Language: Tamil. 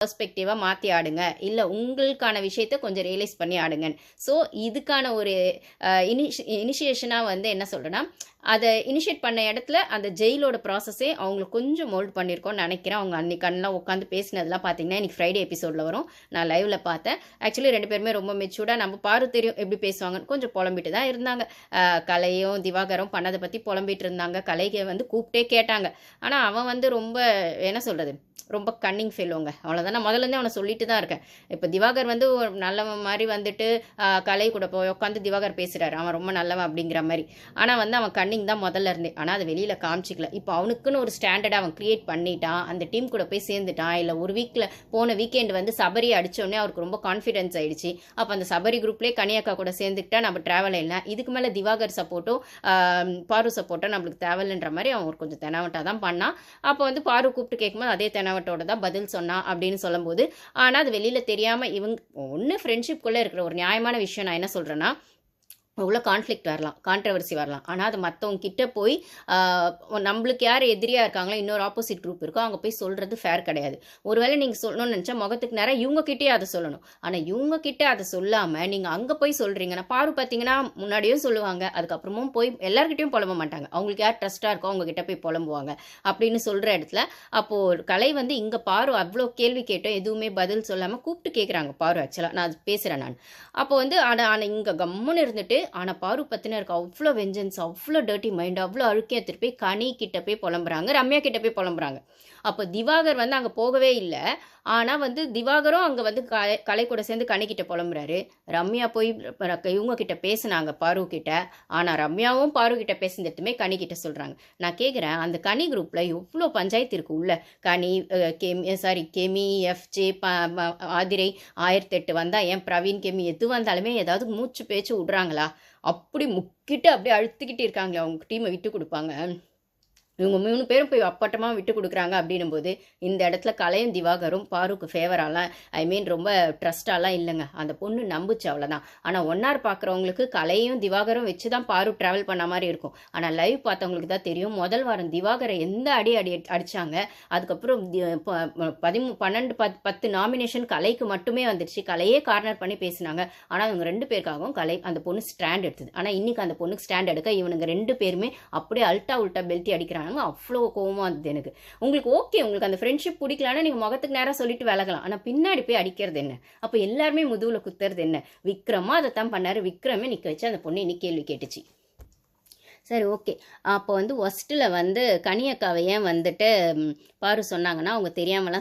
பெர்ஸ்பெக்டிவாக மாற்றி ஆடுங்க, இல்லை உங்களுக்கான விஷயத்த கொஞ்சம் ரியலைஸ் பண்ணி ஆடுங்க. ஸோ இதுக்கான ஒரு இனிஷியேஷனாக வந்து என்ன சொல்கிறேன்னா, அதை இனிஷியேட் பண்ண இடத்துல அந்த ஜெயிலோட ப்ராசஸே அவங்களுக்கு கொஞ்சம் மோல்ட் பண்ணியிருக்கோன்னு நினைக்கிறேன். அவங்க அன்றைக்கி கண்ணெலாம் உட்காந்து பேசினதெல்லாம் பார்த்தீங்கன்னா இன்றைக்கி ஃப்ரைடே எபிசோடில் வரும். நான் லைவில் பார்த்தேன். ஆக்சுவலி 2 பேருமே ரொம்ப மெச்சூர்டாக நம்ம பாரு தெரியும் எப்படி பேசுவாங்கன்னு கொஞ்சம் புலம்பிட்டு தான் இருந்தாங்க. கலையும் திவாகரும் பண்ணதை பற்றி புலம்பிட்டு இருந்தாங்க. கலைக்கு வந்து கூப்பிட்டே கேட்டாங்க. ஆனால் அவன் வந்து ரொம்ப என்ன சொல்கிறது, ரொம்ப கன்னிங் ஃபெல்லோங்க. அவ்வளோதான். நான் முதல்லேருந்தே அவனை சொல்லிட்டு தான் இருக்கேன். இப்போ திவாகர் வந்து ஒரு நல்லவன் மாதிரி வந்துட்டு கலை கூட போய் உட்காந்து திவாகர் பேசுகிறாரு, அவன் ரொம்ப நல்லவன் அப்படிங்கிற மாதிரி. ஆனால் வந்து அவன் கன்னிங் தான் முதல்ல இருந்தே. ஆனால் அதை வெளியில் காமிச்சிக்கல. இப்போ அவனுக்குன்னு ஒரு ஸ்டாண்டர்டாக அவன் க்ரியேட் பண்ணிட்டான். அந்த டீம் கூட போய் சேர்ந்துட்டான். இல்லை ஒரு போன வீக்கெண்ட் வந்து சபரி அடித்தோடனே அவருக்கு ரொம்ப கான்ஃபிடென்ஸ் ஆயிடுச்சு. அப்போ அந்த சபரி குரூப்லேயே கனியாக்கா கூட சேர்ந்துக்கிட்டா நம்ம ட்ராவல் இல்லை. இதுக்கு மேலே திவாகர் சப்போர்ட்டோ பாரு சப்போர்ட்டோ நம்மளுக்கு தேவையில்லைன்ற மாதிரி அவன் ஒரு கொஞ்சம் தெனாவட்டாக தான் பண்ணான். அப்போ வந்து பாரு கூப்பிட்டு கேட்கும்போது அதே தெனாவட்டோட தான் பதில் சொன்னான் அப்படின்னு சொல்லும்போது, ஆனால் அது வெளியில் தெரியாமல் இவங்க ஒன்று ஃப்ரெண்ட்ஷிப்குள்ளே இருக்கிற ஒரு நியாயமான விஷயம். நான் என்ன சொல்கிறேன்னா, அவ்வளோ கான்ஃப்ளிக்ட் வரலாம், கான்ட்ரவர்சி வரலாம். ஆனால் அது மற்றவங்க கிட்ட போய் நம்மளுக்கு யார் எதிரியாக இருக்காங்களோ, இன்னொரு ஆப்போசிட் குரூப் இருக்கோ, அவங்க போய் சொல்கிறது ஃபேர் கிடையாது. ஒருவேளை நீங்கள் சொல்லணும்னு நினச்சா முகத்துக்கு நேரம் இவங்ககிட்டயே அதை சொல்லணும். ஆனால் இவங்ககிட்ட அதை சொல்லாமல் நீங்கள் அங்கே போய் சொல்கிறீங்கன்னா, பாரு பார்த்தீங்கன்னா முன்னாடியும் சொல்லுவாங்க, அதுக்கப்புறமும் போய் எல்லாருக்கிட்டையும் புலம்ப மாட்டாங்க. அவங்களுக்கு யார் ட்ரஸ்ட்டாக இருக்கோ அவங்ககிட்ட போய் புலம்புவாங்க அப்படின்னு சொல்கிற இடத்துல. அப்போது கலை வந்து இங்கே பாரு அவ்வளோ கேள்வி கேட்டோம், எதுவுமே பதில் சொல்லாமல் கூப்பிட்டு கேட்குறாங்க பாரு. ஆக்சுவலாக நான் பேசுகிறேன் நான். அப்போ வந்து ஆனால் இங்கே கம்முன்னு இருந்துட்டு, ஆனால் பாரு பற்றின இருக்க அவ்வளோ வெஞ்சன்ஸ், அவ்வளோ டர்ட்டி மைண்ட், அவ்வளோ அழுக்கையாக திருப்பி கனி கிட்ட போய் புலம்புறாங்க, ரம்யா கிட்ட போய் புலம்புறாங்க. அப்போ திவாகர் வந்து அங்கே போகவே இல்லை. ஆனால் வந்து திவாகரும் அங்கே வந்து கலை கூட சேர்ந்து கனிக்கிட்ட புலம்புறாரு. ரம்யா போய் இவங்க கிட்ட பேசினாங்க பாரு கிட்ட. ஆனால் ரம்யாவும் பாரு கிட்ட பேசுனதுமே கனி கிட்ட சொல்கிறாங்க. நான் கேட்குறேன், அந்த கனி குரூப்பில் எவ்வளோ பஞ்சாயத்து இருக்குது உள்ள. கனி கெமி எஃப்ஜே ஆதிரை 1008 வந்தால் ஏன் பிரவீன் கெமி எது வந்தாலுமே ஏதாவது மூச்சு பேச்சு விட்றாங்களா? அப்படி முக்கிட்டு அப்படியே அழுத்திக்கிட்டு இருக்காங்க. அவங்க டீமை விட்டு கொடுப்பாங்க. இவங்க 3 பேரும் போய் அப்பட்டமாக விட்டு கொடுக்குறாங்க அப்படின்னும் போது, இந்த இடத்துல கலையும் திவாகரும் பாருக்கு ஃபேவராலாம் ரொம்ப ட்ரஸ்டாலாம் இல்லைங்க. அந்த பொண்ணு நம்புச்சு, அவ்வளோதான். ஆனால் ஒன்னார் பார்க்குறவங்களுக்கு கலையும் திவாகரும் வச்சு தான் பாரு ட்ராவல் பண்ண மாதிரி இருக்கும். ஆனால் லைவ் பார்த்தவங்களுக்கு தான் தெரியும், முதல் வாரம் திவாகரை எந்த அடி அடித்தாங்க. அதுக்கப்புறம் 10 நாமினேஷன் கலைக்கு மட்டுமே வந்துடுச்சு. கலையே கார்னர் பண்ணி பேசினாங்க. ஆனால் இவங்க 2 பேருக்காகவும் கலை அந்த பொண்ணு ஸ்டாண்ட் எடுத்தது. ஆனால் இன்னைக்கு அந்த பொண்ணுக்கு ஸ்டாண்ட் எடுக்க இவனுங்க 2 பேருமே அப்படியே அல்ட்டா உல்ட்டா பெல்ட்டி அடிக்கிறாங்க. அவ்வளோ கோவமாக இருந்தது எனக்கு. உங்களுக்கு ஓகே, உங்களுக்கு அந்த ஃப்ரெண்ட்ஷிப் பிடிக்கலான்னு நீங்கள் முகத்துக்கு நேரம் சொல்லிட்டு விலகலாம். ஆனால் பின்னாடி போய் அடிக்கிறது என்ன? அப்போ எல்லாருமே முதுகுல குத்துறது என்ன? விக்ரமா அதை தான் பண்ணாரு. விக்ரமே நிற்க வச்சு அந்த பொண்ணு இன்னைக்கு கேள்வி கேட்டுச்சு. சரி, ஓகே. அப்போ வந்து ஒஸ்ட்டில் வந்து கனியக்காவை ஏன் வந்துட்டு பாரு சொன்னாங்கன்னா, அவங்க தெரியாமலாம்